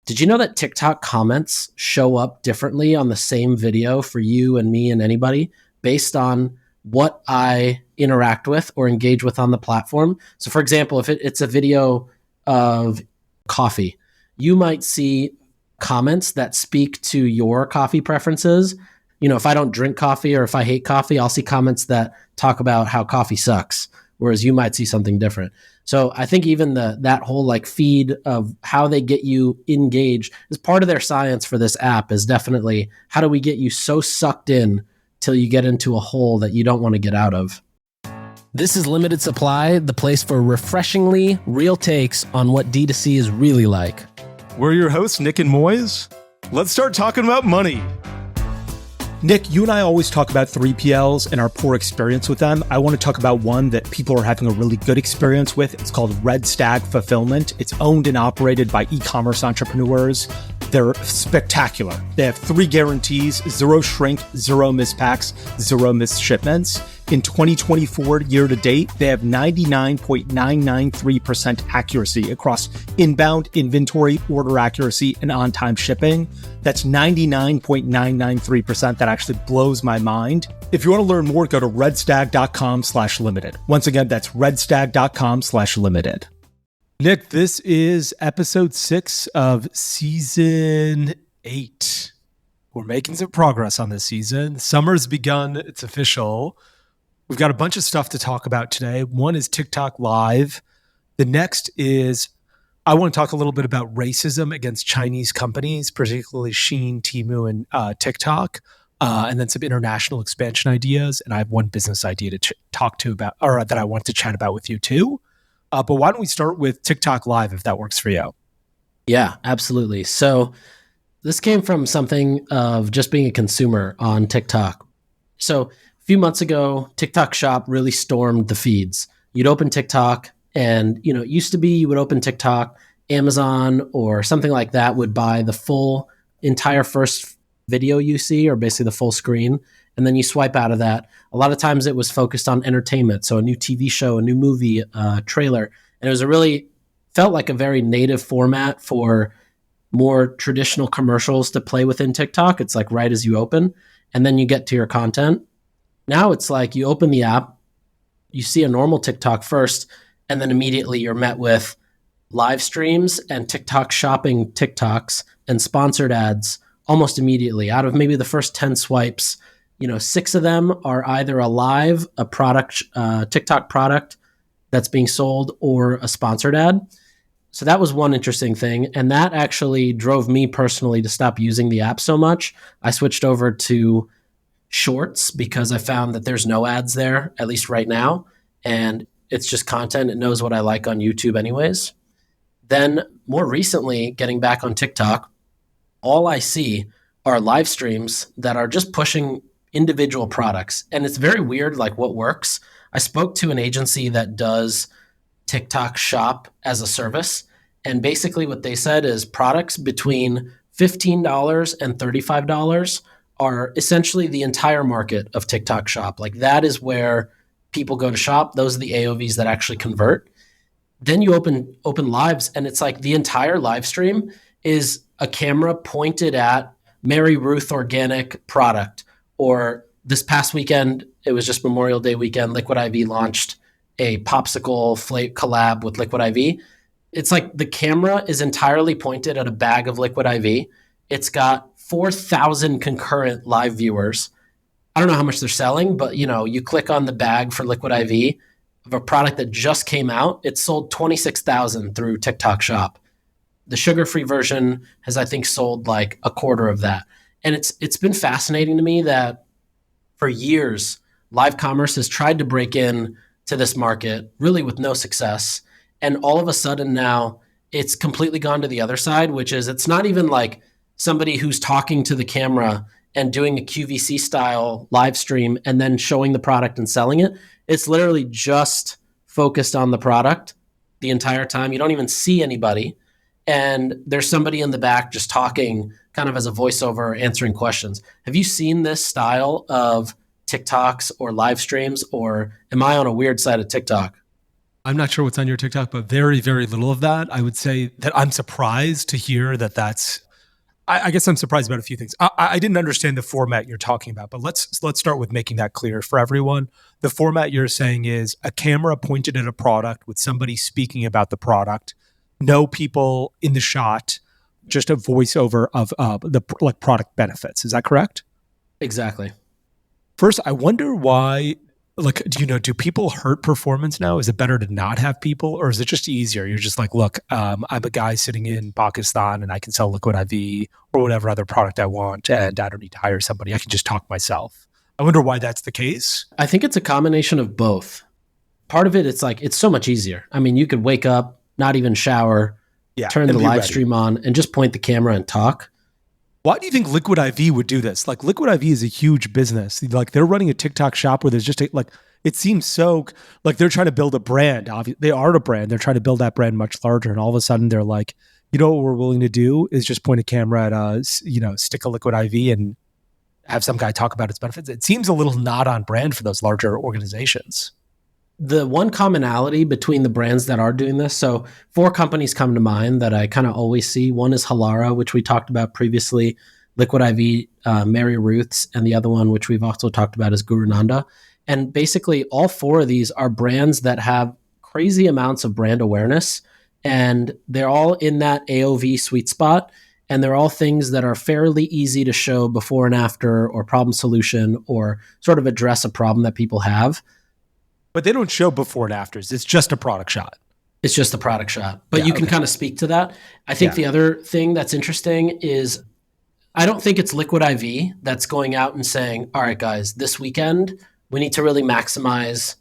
Did you know that TikTok comments show up differently on the same video for you and me and anybody based on what I interact with or engage with on the platform? So for example, if it's a video of coffee, you might see comments that speak to your coffee preferences. If I don't drink coffee or if I hate coffee, I'll see comments that talk about how coffee sucks, whereas you might see something different. So I think even that whole feed of how they get you engaged is part of their science for this app, is definitely how do we get you so sucked in till you get into a hole that you don't want to get out of. This is Limited Supply, the place for refreshingly real takes on what D2C is really like. We're your hosts, Nik and Moiz. Let's start talking about money. Nik, you and I always talk about 3PLs and our poor experience with them. I want to talk about one that people are having a really good experience with. It's called Red Stag Fulfillment. It's owned and operated by e-commerce entrepreneurs. They're spectacular. They have 3 guarantees: 0 shrink, 0 mispacks, 0 missed shipments. In 2024, year to date, they have 99.993% accuracy across inbound inventory, order accuracy, and on-time shipping. That's 99.993%. That actually blows my mind. If you want to learn more, go to redstag.com/limited. Once again, that's redstag.com/limited. Nik, this is episode 6 of season 8. We're making some progress on this season. Summer's begun. It's official. We've got a bunch of stuff to talk about today. One is TikTok Live. The next is, I want to talk a little bit about racism against Chinese companies, particularly Shein, Temu, and TikTok, and then some international expansion ideas. And I have one business idea to talk to about, or that I want to chat about with you too. But why don't we start with TikTok Live, if that works for you? Yeah, absolutely. So this came from something of just being a consumer on TikTok. So a few months ago, TikTok Shop really stormed the feeds. You'd open TikTok and, it used to be you would open TikTok, Amazon or something like that would buy the full entire first video you see, or basically the full screen. And then you swipe out of that. A lot of times it was focused on entertainment. So a new TV show, a new movie, trailer. And it was felt like a very native format for more traditional commercials to play within TikTok. It's like right as you open, and then you get to your content. Now it's like you open the app, you see a normal TikTok first, and then immediately you're met with live streams and TikTok shopping TikToks and sponsored ads almost immediately. Out of maybe the first 10 swipes, 6 of them are either a product, TikTok product that's being sold, or a sponsored ad. So that was one interesting thing. And that actually drove me personally to stop using the app so much. I switched over to Shorts because I found that there's no ads there, at least right now. And it's just content. It knows what I like on YouTube anyways. Then more recently, getting back on TikTok, all I see are live streams that are just pushing individual products. And it's very weird, what works. I spoke to an agency that does TikTok Shop as a service. And basically what they said is products between $15 and $35 are essentially the entire market of TikTok Shop. That is where people go to shop. Those are the AOVs that actually convert. Then you open lives, and it's like the entire live stream is a camera pointed at Mary Ruth organic product. Or this past weekend, it was just Memorial Day weekend, Liquid IV launched a popsicle flake collab with Liquid IV. It's like the camera is entirely pointed at a bag of Liquid IV. It's got 4,000 concurrent live viewers. I don't know how much they're selling, but you click on the bag for Liquid IV of a product that just came out. It sold 26,000 through TikTok Shop. The sugar-free version has, I think, sold like a quarter of that. And it's been fascinating to me that for years, live commerce has tried to break in to this market, really with no success. And all of a sudden now, it's completely gone to the other side, which is it's not even like somebody who's talking to the camera and doing a QVC style live stream and then showing the product and selling it. It's literally just focused on the product the entire time. You don't even see anybody. And there's somebody in the back just talking kind of as a voiceover, answering questions. Have you seen this style of TikToks or live streams, or am I on a weird side of TikTok? I'm not sure what's on your TikTok, but very, very little of that. I would say that I'm surprised to hear that that's. I guess I'm surprised about a few things. I didn't understand the format you're talking about, but let's start with making that clear for everyone. The format you're saying is a camera pointed at a product with somebody speaking about the product, no people in the shot, just a voiceover of the like product benefits. Is that correct? Exactly. First, I wonder why. Like, do people hurt performance now? Is it better to not have people, or is it just easier? You're just like, look, I'm a guy sitting in Pakistan and I can sell Liquid IV or whatever other product I want, and I don't need to hire somebody. I can just talk myself. I wonder why that's the case. I think it's a combination of both. Part of it, it's like, it's so much easier. I mean, you could wake up, not even shower, turn the live stream on, and just point the camera and talk. Why do you think Liquid IV would do this? Like, Liquid IV is a huge business. Like, they're running a TikTok shop where there's just it seems so like they're trying to build a brand. They are a brand. They're trying to build that brand much larger. And all of a sudden they're like, you know what we're willing to do is just point a camera at stick a Liquid IV and have some guy talk about its benefits. It seems a little not on brand for those larger organizations. The one commonality between the brands that are doing this, so 4 companies come to mind that I kind of always see. One is Halara, which we talked about previously, Liquid IV, Mary Ruth's, and the other one, which we've also talked about, is Guru Nanda. And basically all 4 of these are brands that have crazy amounts of brand awareness, and they're all in that AOV sweet spot. And they're all things that are fairly easy to show before and after, or problem solution, or sort of address a problem that people have. But they don't show before and afters. It's just a product shot. It's just a product shot. But you can kind of speak to that. I think the other thing that's interesting is I don't think it's Liquid IV that's going out and saying, all right, guys, this weekend, we need to really maximize.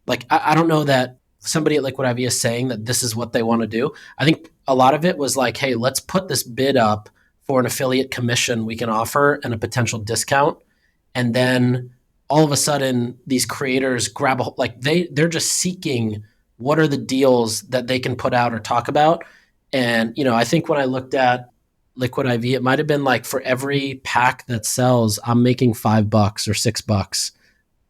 Like, I don't know that somebody at Liquid IV is saying that this is what they want to do. I think a lot of it was like, hey, let's put this bid up for an affiliate commission we can offer and a potential discount. And then all of a sudden these creators grab they're just seeking what are the deals that they can put out or talk about. And, I think when I looked at Liquid IV, it might've been like for every pack that sells, I'm making $5 or $6.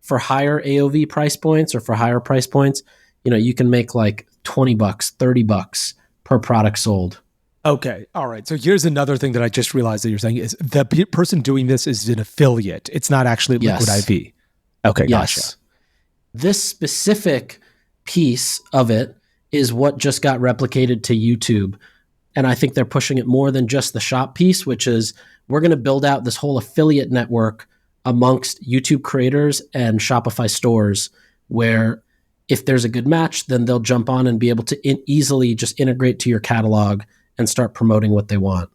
For higher AOV price points or for higher price points, you can make like $20, $30 per product sold. Okay. All right. So here's another thing that I just realized that you're saying is the person doing this is an affiliate. It's not actually Liquid IV. Okay. Gotcha. Yes. This specific piece of it is what just got replicated to YouTube. And I think they're pushing it more than just the shop piece, which is we're going to build out this whole affiliate network amongst YouTube creators and Shopify stores where if there's a good match, then they'll jump on and be able to easily just integrate to your catalog and start promoting what they want.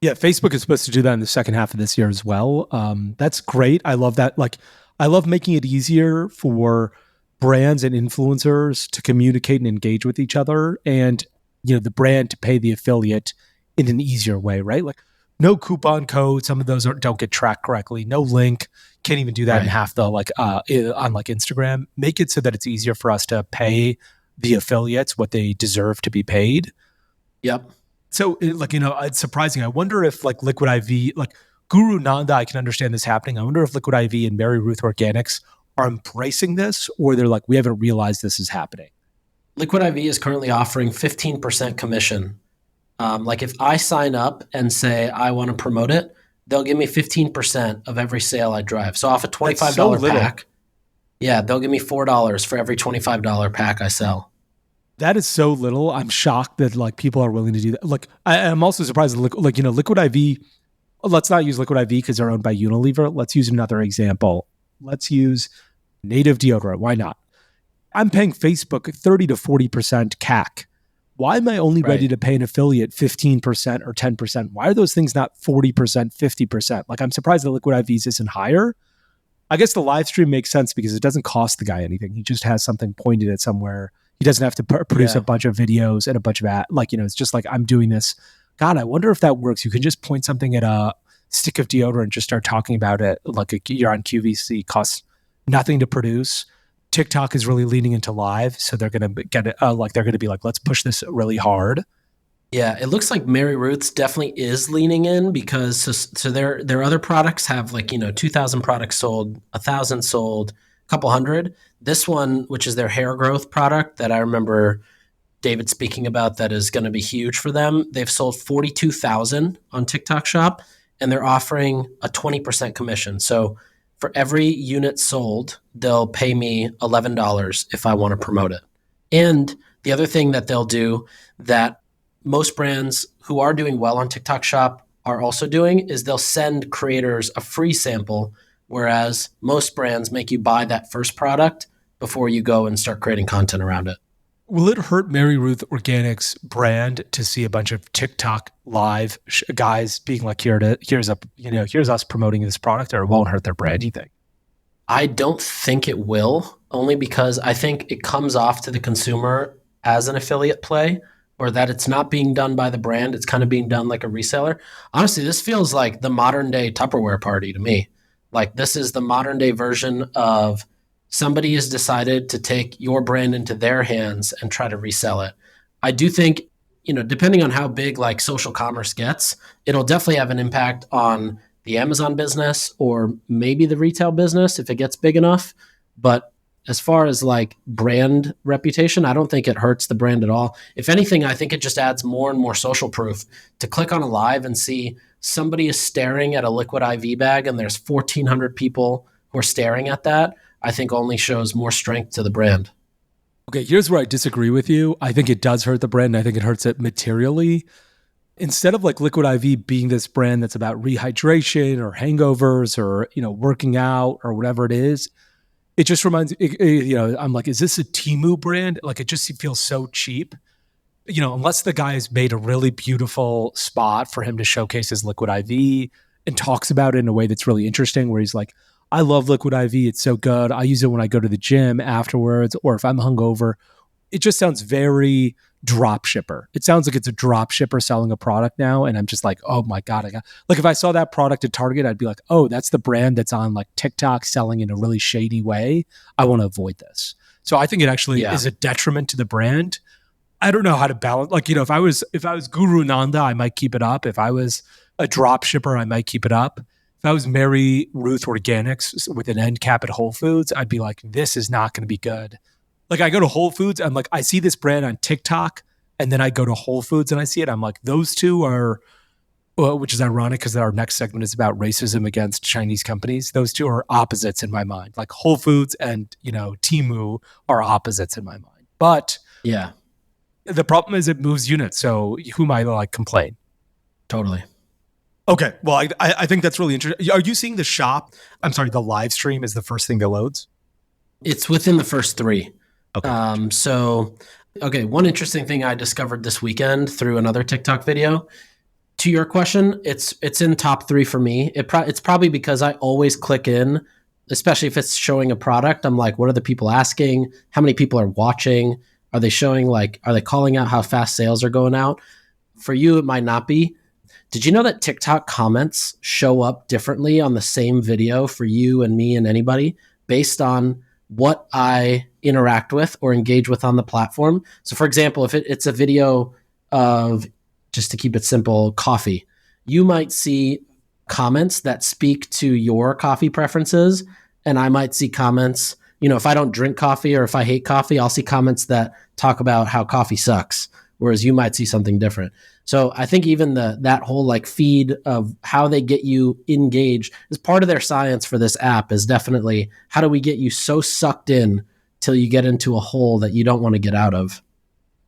Yeah, Facebook is supposed to do that in the second half of this year as well. That's great. I love that. Like, I love making it easier for brands and influencers to communicate and engage with each other, and the brand to pay the affiliate in an easier way, right? Like, no coupon code. Some of those don't get tracked correctly. No link. Can't even do that in half the on Instagram. Make it so that it's easier for us to pay the affiliates what they deserve to be paid. Yep. So it's surprising. I wonder if like Liquid IV, like Guru Nanda, I can understand this happening. I wonder if Liquid IV and Mary Ruth Organics are embracing this, or they're like, we haven't realized this is happening. Liquid IV is currently offering 15% commission. Like if I sign up and say I want to promote it, they'll give me 15% of every sale I drive. So off a $25 pack, they'll give me $4 for every $25 pack I sell. That is so little. I'm shocked that like people are willing to do that. Like I'm also surprised that Liquid IV. Let's not use Liquid IV because they're owned by Unilever. Let's use another example. Let's use native deodorant. Why not? I'm paying Facebook 30 to 40% CAC. Why am I only ready to pay an affiliate 15% or 10%? Why are those things not 40%, 50%? Like, I'm surprised that Liquid IVs isn't higher. I guess the live stream makes sense because it doesn't cost the guy anything. He just has something pointed at somewhere. He doesn't have to produce a bunch of videos and a bunch of it's just like, I'm doing this. God, I wonder if that works. You can just point something at a stick of deodorant, just start talking about it. Like you're on QVC, costs nothing to produce. TikTok is really leaning into live, so they're going to get it. They're going to be like, let's push this really hard. Yeah, it looks like Mary Ruth's definitely is leaning in because so their other products have 2,000 products sold, 1,000 sold, couple hundred. This one, which is their hair growth product that I remember David speaking about, that is going to be huge for them. They've sold 42,000 on TikTok Shop, and they're offering a 20% commission. So for every unit sold, they'll pay me $11 if I want to promote it. And the other thing that they'll do that most brands who are doing well on TikTok Shop are also doing is they'll send creators a free sample, whereas most brands make you buy that first product before you go and start creating content around it. Will it hurt Mary Ruth Organics brand to see a bunch of TikTok live guys being like, here's us promoting this product, or it won't hurt their brand, you think? I don't think it will, only because I think it comes off to the consumer as an affiliate play, or that it's not being done by the brand. It's kind of being done like a reseller. Honestly, this feels like the modern day Tupperware party to me. Like, this is the modern day version of somebody has decided to take your brand into their hands and try to resell it. I do think, depending on how big like social commerce gets, it'll definitely have an impact on the Amazon business or maybe the retail business if it gets big enough. But as far as like brand reputation, I don't think it hurts the brand at all. If anything, I think it just adds more and more social proof to click on a live and see somebody is staring at a liquid IV bag and there's 1,400 people who are staring at that. I think only shows more strength to the brand. Okay, here's where I disagree with you. I think it does hurt the brand, and I think it hurts it materially. Instead of like Liquid IV being this brand that's about rehydration or hangovers or, working out or whatever it is, it just reminds I'm like, is this a Temu brand? Like, it just feels so cheap. Unless the guy has made a really beautiful spot for him to showcase his Liquid IV and talks about it in a way that's really interesting, where he's like, I love Liquid IV. It's so good. I use it when I go to the gym afterwards, or if I'm hungover. It just sounds very drop shipper. It sounds like it's a drop shipper selling a product now. And I'm just like, oh my God. Like, if I saw that product at Target, I'd be like, oh, that's the brand that's on like TikTok selling in a really shady way. I want to avoid this. So I think it actually is a detriment to the brand. I don't know how to balance. Like, if I was Guru Nanda, I might keep it up. If I was a drop shipper, I might keep it up. If I was Mary Ruth Organics with an end cap at Whole Foods, I'd be like, this is not going to be good. Like, I go to Whole Foods, I'm like, I see this brand on TikTok, and then I go to Whole Foods and I see it. I'm like, those two are, which is ironic because our next segment is about racism against Chinese companies. Those two are opposites in my mind. Like, Whole Foods and, Temu are opposites in my mind. But yeah, the problem is it moves units. So who am I to like complain? Totally. Okay. Well, I think that's really interesting. Are you seeing the live stream is the first thing that loads? It's within the first 3. Okay. One interesting thing I discovered this weekend through another TikTok video. To your question, it's in top 3 for me. It's probably because I always click in, especially if it's showing a product. I'm like, what are the people asking? How many people are watching? Are they calling out how fast sales are going out? For you, it might not be. Did you know that TikTok comments show up differently on the same video for you and me and anybody based on what I interact with or engage with on the platform? So for example, if it's a video of, just to keep it simple, coffee, you might see comments that speak to your coffee preferences. And I might see comments, if I don't drink coffee or if I hate coffee, I'll see comments that talk about how coffee sucks, whereas you might see something different. So I think even that whole like feed of how they get you engaged is part of their science for this app, is definitely how do we get you so sucked in till you get into a hole that you don't want to get out of.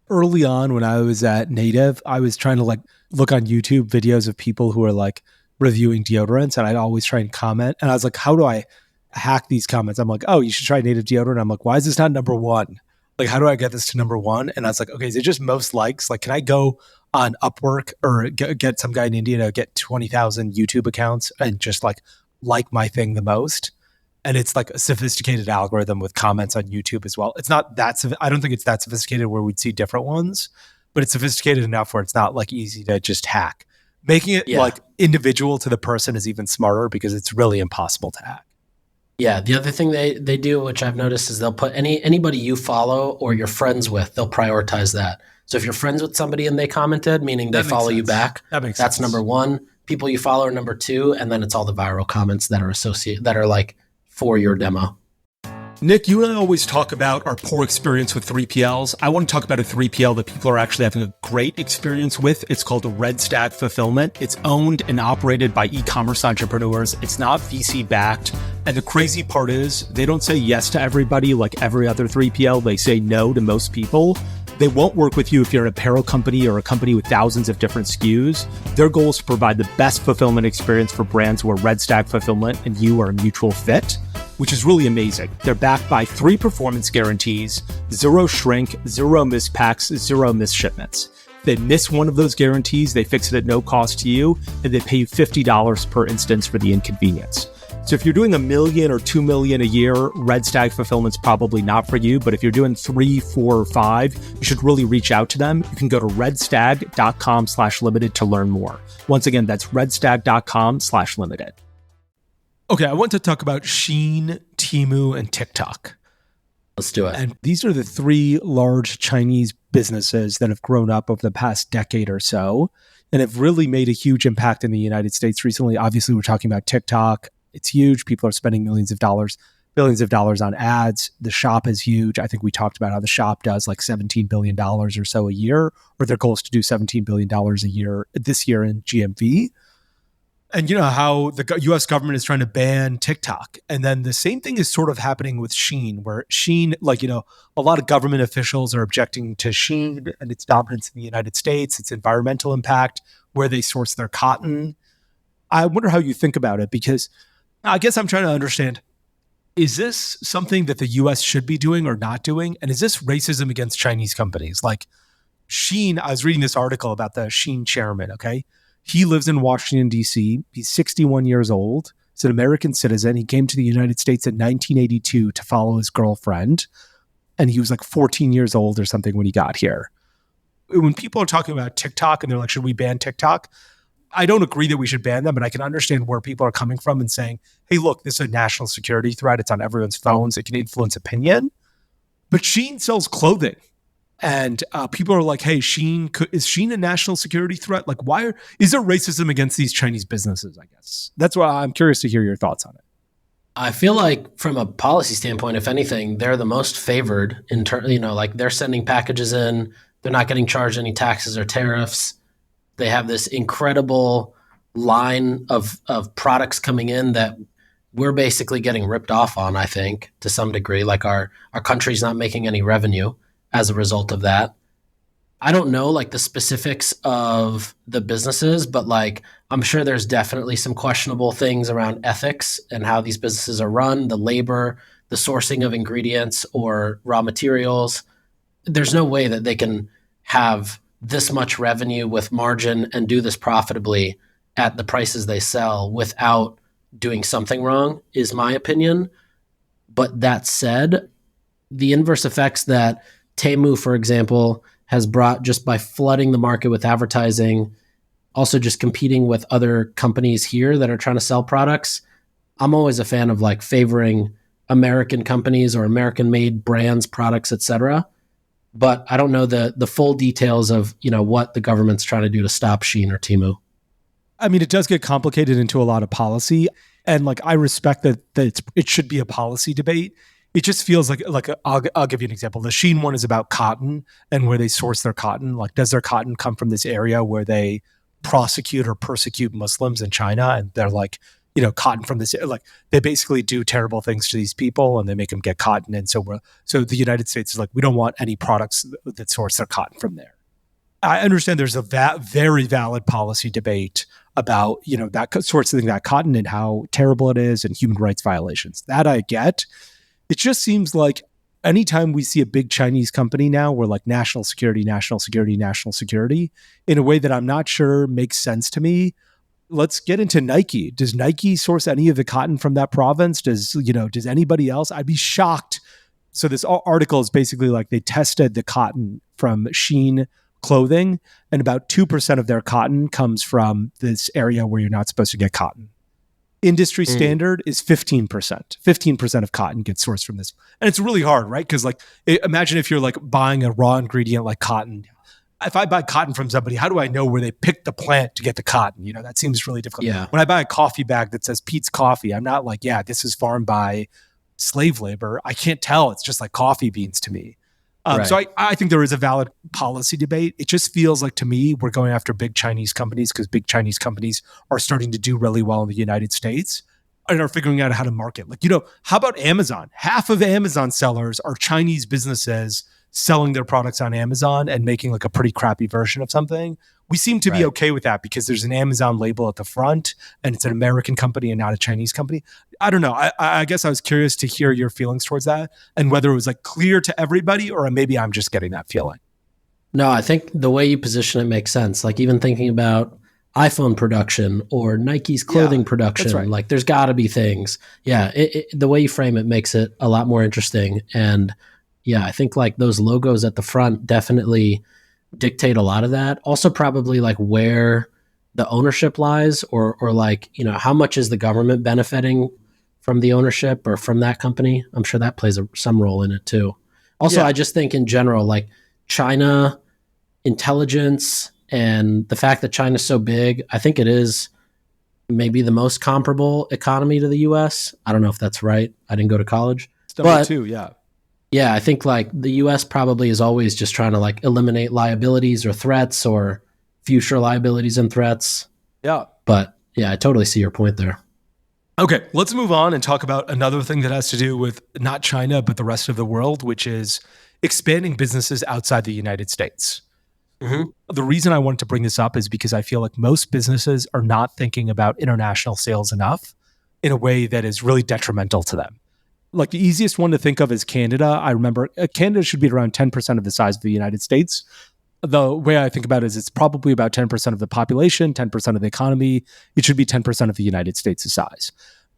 Early on when I was at Native, I was trying to like look on YouTube videos of people who are like reviewing deodorants, and I'd always try and comment. And I was like, how do I hack these comments? I'm like, oh, you should try Native deodorant. I'm like, why is this not number 1? Like, how do I get this to number 1? And I was like, okay, is it just most likes? Like, can I go on Upwork or get some guy in India to get 20,000 YouTube accounts and just like my thing the most? And it's like a sophisticated algorithm with comments on YouTube as well. It's not that, I don't think it's that sophisticated where we'd see different ones, but it's sophisticated enough where it's not like easy to just hack. Making it like individual to the person is even smarter because it's really impossible to hack. Yeah, the other thing they do, which I've noticed, is they'll put anybody you follow or you're friends with, they'll prioritize that. So if you're friends with somebody and they commented, meaning they follow you back, that's number 1. People you follow are number 2, and then it's all the viral comments that are associated, that are like for your demo. Nik, you and I always talk about our poor experience with 3PLs. I want to talk about a 3PL that people are actually having a great experience with. It's called Red Stag Fulfillment. It's owned and operated by e-commerce entrepreneurs. It's not VC backed. And the crazy part is they don't say yes to everybody like every other 3PL. They say no to most people. They won't work with you if you're an apparel company or a company with thousands of different SKUs. Their goal is to provide the best fulfillment experience for brands where Red Stag Fulfillment and you are a mutual fit, which is really amazing. They're backed by 3 performance guarantees, 0 shrink, 0 missed packs, 0 missed shipments. If they miss one of those guarantees, they fix it at no cost to you, and they pay you $50 per instance for the inconvenience. So if you're doing $1 million or $2 million a year, Red Stag Fulfillment's probably not for you. But if you're doing 3, 4, or 5, you should really reach out to them. You can go to redstag.com/limited to learn more. Once again, that's redstag.com/limited. Okay, I want to talk about Shein, Temu, and TikTok. Let's do it. And these are the 3 large Chinese businesses that have grown up over the past decade or so and have really made a huge impact in the United States recently. Obviously, we're talking about TikTok. It's huge. People are spending millions of dollars, billions of dollars on ads. The shop is huge. I think we talked about how the shop does like $17 billion or so a year, or their goal is to do $17 billion a year this year in GMV. And you know how the US government is trying to ban TikTok. And then the same thing is sort of happening with Shein, where Shein, a lot of government officials are objecting to Shein and its dominance in the United States, its environmental impact, where they source their cotton. I wonder how you think about it, because I guess I'm trying to understand, is this something that the US should be doing or not doing? And is this racism against Chinese companies? Like Shein, I was reading this article about the Shein chairman, okay? He lives in Washington, D.C. He's 61 years old. He's an American citizen. He came to the United States in 1982 to follow his girlfriend. And he was like 14 years old or something when he got here. When people are talking about TikTok and they're like, should we ban TikTok? I don't agree that we should ban them, but I can understand where people are coming from and saying, hey, look, this is a national security threat. It's on everyone's phones. It can influence opinion. But Shein sells clothing. And people are like, hey, is Shein a national security threat? Like, is there racism against these Chinese businesses, I guess? That's why I'm curious to hear your thoughts on it. I feel like from a policy standpoint, if anything, they're the most favored in terms, like they're sending packages in, they're not getting charged any taxes or tariffs. They have this incredible line of products coming in that we're basically getting ripped off on, I think, to some degree. Like our country's not making any revenue as a result of that. I don't know like the specifics of the businesses, but like I'm sure there's definitely some questionable things around ethics and how these businesses are run, the labor, the sourcing of ingredients or raw materials. There's no way that they can have this much revenue with margin and do this profitably at the prices they sell without doing something wrong, is my opinion. But that said, the inverse effects that Temu, for example, has brought just by flooding the market with advertising, also just competing with other companies here that are trying to sell products. I'm always a fan of like favoring American companies or American-made brands, products, etc. But I don't know the full details of what the government's trying to do to stop Shein or Temu. I mean, it does get complicated into a lot of policy, and like I respect that it should be a policy debate. It just feels like I'll give you an example. The Shein one is about cotton and where they source their cotton. Like, does their cotton come from this area where they prosecute or persecute Muslims in China? And they're like, cotton from this, like they basically do terrible things to these people and they make them get cotton. And so the United States is like, we don't want any products that source their cotton from there. I understand there's a very valid policy debate about, that sorts of thing, that cotton and how terrible it is and human rights violations. That I get. It just seems like anytime we see a big Chinese company now, we're like national security, national security, national security in a way that I'm not sure makes sense to me. Let's get into Nike. Does Nike source any of the cotton from that province? Does anybody else? I'd be shocked. So this article is basically like they tested the cotton from Shein clothing, and about 2% of their cotton comes from this area where you're not supposed to get cotton. Industry standard is 15%. 15% of cotton gets sourced from this. And it's really hard, right? Because like, imagine if you're like buying a raw ingredient like cotton. If I buy cotton from somebody, how do I know where they picked the plant to get the cotton? That seems really difficult. Yeah. When I buy a coffee bag that says Pete's Coffee, I'm not like, yeah, this is farmed by slave labor. I can't tell. It's just like coffee beans to me. Right. So I think there is a valid policy debate. It just feels like to me we're going after big Chinese companies because big Chinese companies are starting to do really well in the United States and are figuring out how to market. Like, how about Amazon? Half of Amazon sellers are Chinese businesses selling their products on Amazon and making like a pretty crappy version of something. We seem to be okay with that because there's an Amazon label at the front and it's an American company and not a Chinese company. I don't know. I guess I was curious to hear your feelings towards that and whether it was like clear to everybody or maybe I'm just getting that feeling. No, I think the way you position it makes sense. Like even thinking about iPhone production or Nike's clothing production, right. Like there's got to be things. Yeah, the way you frame it makes it a lot more interesting. And yeah, I think like those logos at the front definitely dictate a lot of that. Also probably like where the ownership lies or like, how much is the government benefiting from the ownership or from that company? I'm sure that plays some role in it too. Also, I just think in general, like China intelligence and the fact that China's so big, I think it is maybe the most comparable economy to the US. I don't know if that's right. I didn't go to college. It's number two, yeah. Yeah, I think like the US probably is always just trying to like eliminate liabilities or threats or future liabilities and threats. Yeah. But yeah, I totally see your point there. Okay, let's move on and talk about another thing that has to do with not China, but the rest of the world, which is expanding businesses outside the United States. Mm-hmm. The reason I wanted to bring this up is because I feel like most businesses are not thinking about international sales enough in a way that is really detrimental to them. Like the easiest one to think of is Canada. I remember Canada should be around 10% of the size of the United States. The way I think about it is it's probably about 10% of the population, 10% of the economy. It should be 10% of the United States' size.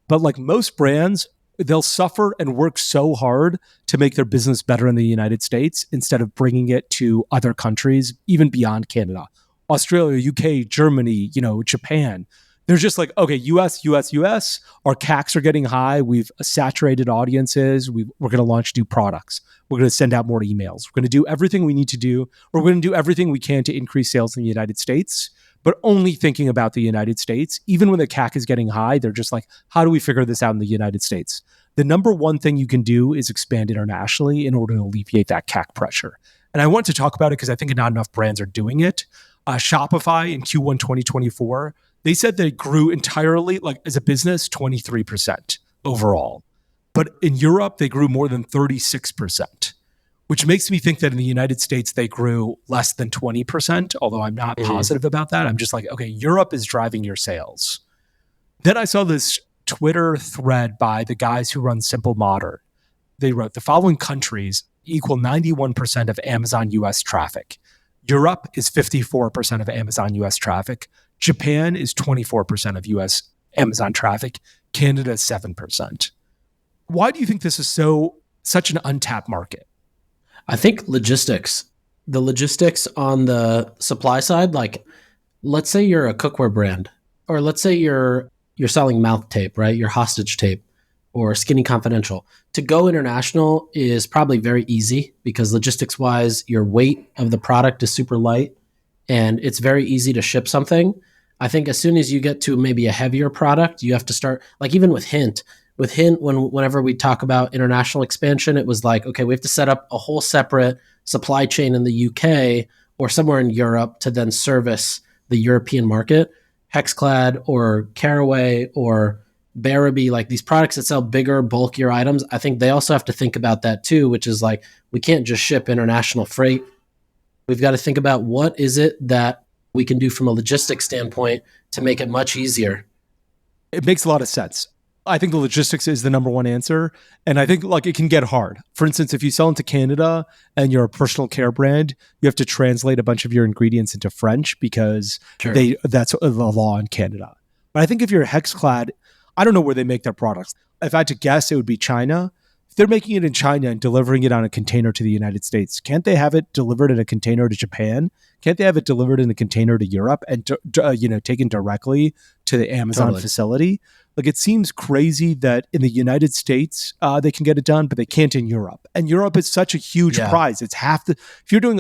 But like most brands, they'll suffer and work so hard to make their business better in the United States instead of bringing it to other countries, even beyond Canada. Australia, UK, Germany, Japan. They're just like, okay, US, our CACs are getting high. We've saturated audiences. We're going to launch new products. We're going to send out more emails. We're going to do everything we need to do. We're going to do everything we can to increase sales in the United States, but only thinking about the United States. Even when the CAC is getting high, they're just like, how do we figure this out in the United States? The number one thing you can do is expand internationally in order to alleviate that CAC pressure. And I want to talk about it because I think not enough brands are doing it. Shopify in Q1 2024, they said they grew entirely, like as a business, 23% overall. But in Europe, they grew more than 36%, which makes me think that in the United States, they grew less than 20%, although I'm not positive about that. I'm just like, okay, Europe is driving your sales. Then I saw this Twitter thread by the guys who run Simple Modern. They wrote, the following countries equal 91% of Amazon US traffic. Europe is 54% of Amazon US traffic. Japan is 24% of US Amazon traffic. Canada is 7%. Why do you think this is such an untapped market? I think logistics. The logistics on the supply side, like let's say you're a cookware brand, or let's say you're selling mouth tape, right? Your hostage tape or Skinny Confidential. To go international is probably very easy because logistics wise, your weight of the product is super light and it's very easy to ship something. I think as soon as you get to maybe a heavier product, you have to start, like even with Hint, whenever we talk about international expansion, it was like, okay, we have to set up a whole separate supply chain in the UK or somewhere in Europe to then service the European market. Hexclad or Caraway or Barabee, like these products that sell bigger, bulkier items, I think they also have to think about that too, which is like, we can't just ship international freight. We've got to think about what is it that we can do from a logistics standpoint to make it much easier. It makes a lot of sense. I think the logistics is the number one answer. And I think like it can get hard. For instance, if you sell into Canada and you're a personal care brand, you have to translate a bunch of your ingredients into French because that's the law in Canada. But I think if you're Hexclad, I don't know where they make their products. If I had to guess, it would be China. If they're making it in China and delivering it on a container to the United States, can't they have it delivered in a container to Japan? Can't they have it delivered in a container to Europe and taken directly to the Amazon facility? Like it seems crazy that in the United States they can get it done, but they can't in Europe. And Europe is such a huge prize. It's half the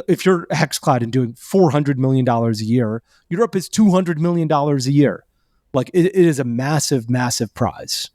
if you're Hexclad and doing $400 million a year, Europe is $200 million a year. Like it is a massive, massive prize.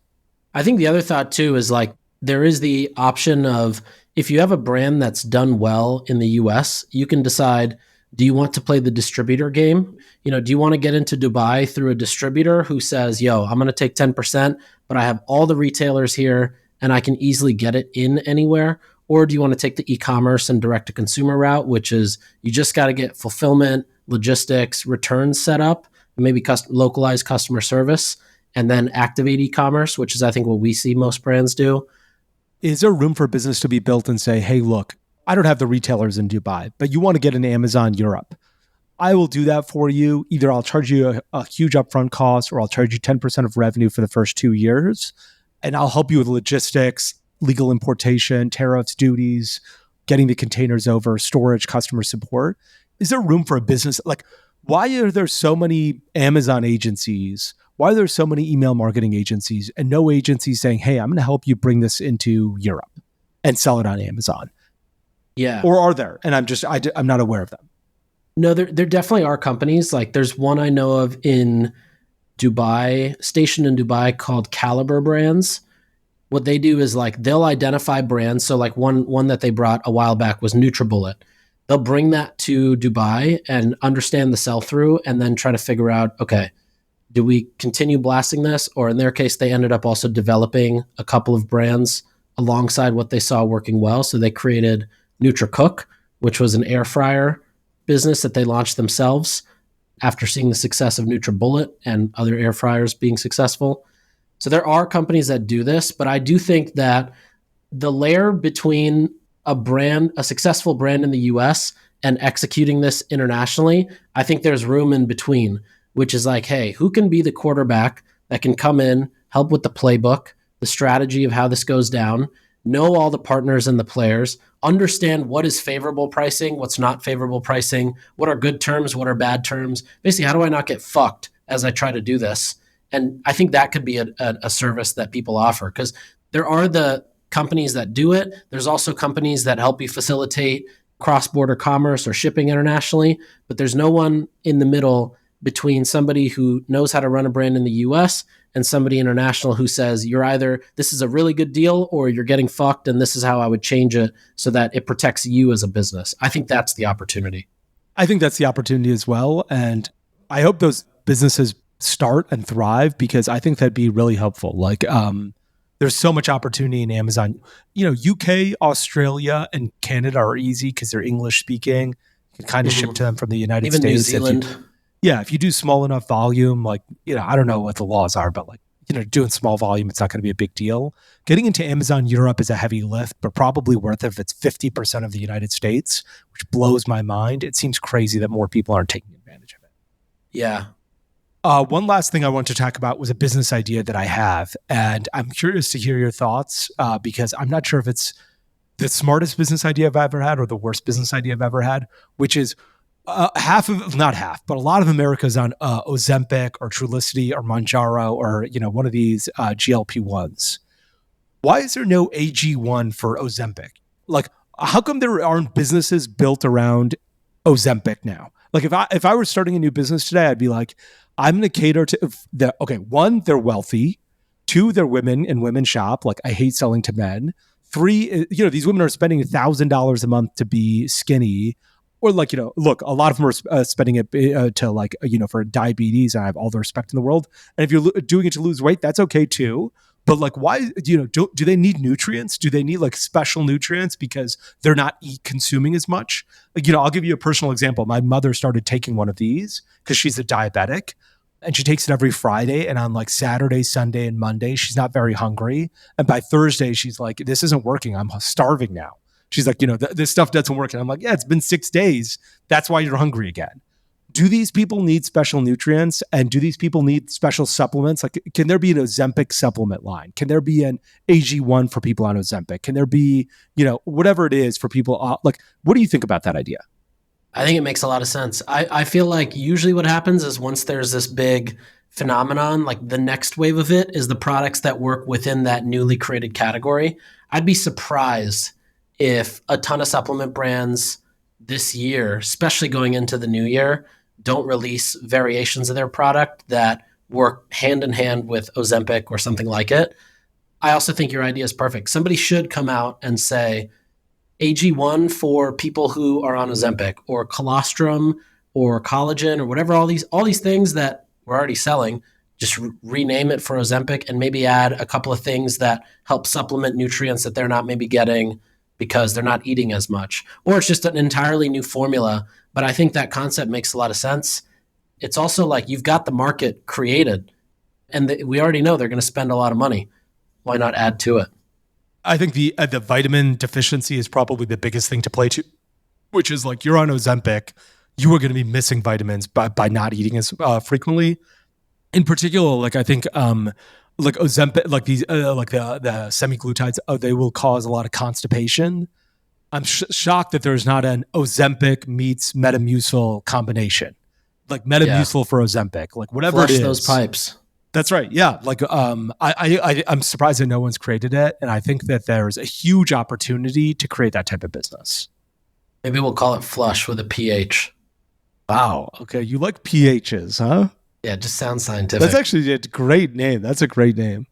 I think the other thought too is like there is the option of, if you have a brand that's done well in the US, you can decide, do you want to play the distributor game? Do you want to get into Dubai through a distributor who says, yo, I'm going to take 10%, but I have all the retailers here and I can easily get it in anywhere? Or do you want to take the e-commerce and direct to consumer route, which is you just got to get fulfillment, logistics, returns set up, maybe localized customer service, and then activate e-commerce, which is, I think, what we see most brands do. Is there room for business to be built and say, hey, look, I don't have the retailers in Dubai, but you want to get an Amazon Europe? I will do that for you. Either I'll charge you a huge upfront cost, or I'll charge you 10% of revenue for the first 2 years. And I'll help you with logistics, legal importation, tariffs, duties, getting the containers over, storage, customer support. Is there room for a business? Like, why are there so many Amazon agencies? Why are there so many email marketing agencies and no agencies saying, hey, I'm going to help you bring this into Europe and sell it on Amazon? Yeah. Or are there? And I'm not aware of them. No, there definitely are companies. Like, there's one I know of in Dubai, stationed in Dubai, called Caliber Brands. What they do is, like, they'll identify brands. So like one that they brought a while back was NutriBullet. They'll bring that to Dubai and understand the sell-through and then try to figure out, okay, do we continue blasting this? Or in their case, they ended up also developing a couple of brands alongside what they saw working well. So they created NutriCook, which was an air fryer business that they launched themselves after seeing the success of NutriBullet and other air fryers being successful. So there are companies that do this, but I do think that the layer between a successful brand in the US and executing this internationally, I think there's room in between, which is like, hey, who can be the quarterback that can come in, help with the playbook, the strategy of how this goes down, know all the partners and the players, understand what is favorable pricing, what's not favorable pricing, what are good terms, what are bad terms. Basically, how do I not get fucked as I try to do this? And I think that could be a service that people offer, because there are the companies that do it. There's also companies that help you facilitate cross-border commerce or shipping internationally, but there's no one in the middle between somebody who knows how to run a brand in the US and somebody international who says, you're either, this is a really good deal, or you're getting fucked, and this is how I would change it so that it protects you as a business. I think that's the opportunity. I think that's the opportunity as well. And I hope those businesses start and thrive, because I think that'd be really helpful. Like, there's so much opportunity in Amazon. UK, Australia, and Canada are easy because they're English speaking. You can kind of ship to them from the United Even States. New Zealand. If you do small enough volume, like, I don't know what the laws are, but like, doing small volume, it's not going to be a big deal. Getting into Amazon Europe is a heavy lift, but probably worth it if it's 50% of the United States, which blows my mind. It seems crazy that more people aren't taking advantage of it. Yeah. One last thing I want to talk about was a business idea that I have, and I'm curious to hear your thoughts, because I'm not sure if it's the smartest business idea I've ever had or the worst business idea I've ever had, which is not half, but a lot of America's on Ozempic or Trulicity or Mounjaro or one of these GLP-1s. Why is there no AG1 for Ozempic? Like, how come there aren't businesses built around Ozempic now? Like, if I were starting a new business today, I'd be like, I'm going to cater to one, they're wealthy. Two, they're women and women shop. Like, I hate selling to men. Three, these women are spending $1,000 a month to be skinny. Or like, look, a lot of them are spending it to like, for diabetes, and I have all the respect in the world. And if you're doing it to lose weight, that's okay too. But like, why, do they need nutrients? Do they need like special nutrients because they're not consuming as much? Like, I'll give you a personal example. My mother started taking one of these because she's a diabetic, and she takes it every Friday. And on like Saturday, Sunday, and Monday, she's not very hungry. And by Thursday, she's like, this isn't working. I'm starving now. She's like, this stuff doesn't work. And I'm like, yeah, it's been 6 days. That's why you're hungry again. Do these people need special nutrients? And do these people need special supplements? Like, can there be an Ozempic supplement line? Can there be an AG1 for people on Ozempic? Can there be, whatever it is for people? Like, what do you think about that idea? I think it makes a lot of sense. I feel like usually what happens is once there's this big phenomenon, like the next wave of it is the products that work within that newly created category. I'd be surprised if a ton of supplement brands this year, especially going into the new year, don't release variations of their product that work hand in hand with Ozempic or something like it. I also think your idea is perfect. Somebody should come out and say AG1 for people who are on Ozempic, or colostrum, or collagen, or whatever, all these things that we're already selling. Just rename it for Ozempic and maybe add a couple of things that help supplement nutrients that they're not maybe getting because they're not eating as much. Or it's just an entirely new formula. But I think that concept makes a lot of sense. It's also like you've got the market created, and we already know they're going to spend a lot of money. Why not add to it? I think the vitamin deficiency is probably the biggest thing to play to, which is like you're on Ozempic, you are going to be missing vitamins by not eating as frequently. In particular, like I think like Ozempic, like these like the semaglutides, they will cause a lot of constipation. I'm shocked that there's not an Ozempic meets Metamucil combination, like Metamucil for Ozempic, like whatever Flush it is. those pipes. That's right. Yeah. Like I'm surprised that no one's created it, and I think that there's a huge opportunity to create that type of business. Maybe we'll call it Flush with a PH. Wow. Okay. You like PHs, huh? Yeah, it just sounds scientific. That's actually a great name. That's a great name.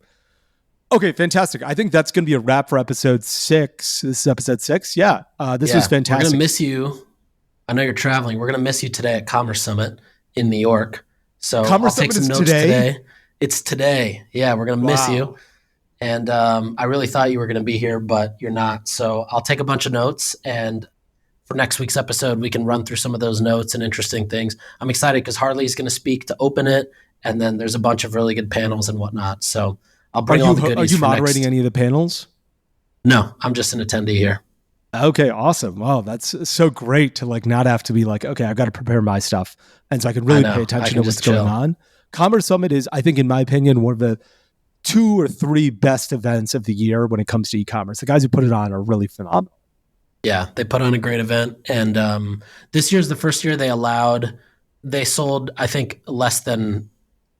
Okay, fantastic. I think that's going to be a wrap for episode 6. This is episode 6. Yeah, this was fantastic. We're going to miss you. I know you're traveling. We're going to miss you today at Commerce Summit in New York. So Commerce I'll take some Summit notes is today? It's today. Yeah, we're going to miss you. And I really thought you were going to be here, but you're not. So I'll take a bunch of notes, and for next week's episode, we can run through some of those notes and interesting things. I'm excited because Harley's going to speak to open it, and then there's a bunch of really good panels and whatnot. So I'll bring all the goodies. Are you moderating any of the panels? No, I'm just an attendee here. Okay, awesome. Wow, that's so great to like not have to be like, okay, I've got to prepare my stuff. And so I can really pay attention to what's going on. Commerce Summit is, I think, in my opinion, one of the 2 or 3 best events of the year when it comes to e-commerce. The guys who put it on are really phenomenal. Yeah, they put on a great event. And this year's the first year they sold, I think, less than,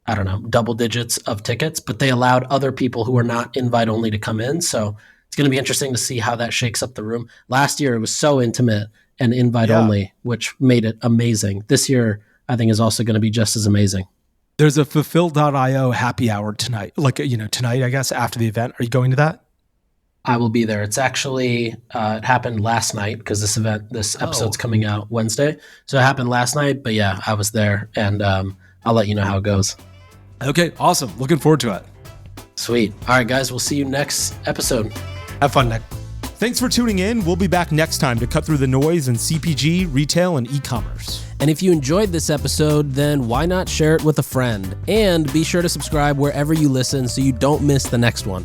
I don't know, double digits of tickets, but they allowed other people who are not invite only to come in. So it's going to be interesting to see how that shakes up the room. Last year, it was so intimate and invite only, which made it amazing. This year, I think, is also going to be just as amazing. There's a Fulfill.io happy hour tonight. Like, tonight, I guess, after the event. Are you going to that? I will be there. It's actually, it happened last night because this episode's coming out Wednesday. So it happened last night, but yeah, I was there, and I'll let you know how it goes. Okay, awesome. Looking forward to it. Sweet. All right, guys, we'll see you next episode. Have fun, Nick. Thanks for tuning in. We'll be back next time to cut through the noise in CPG, retail, and e-commerce. And if you enjoyed this episode, then why not share it with a friend? And be sure to subscribe wherever you listen so you don't miss the next one.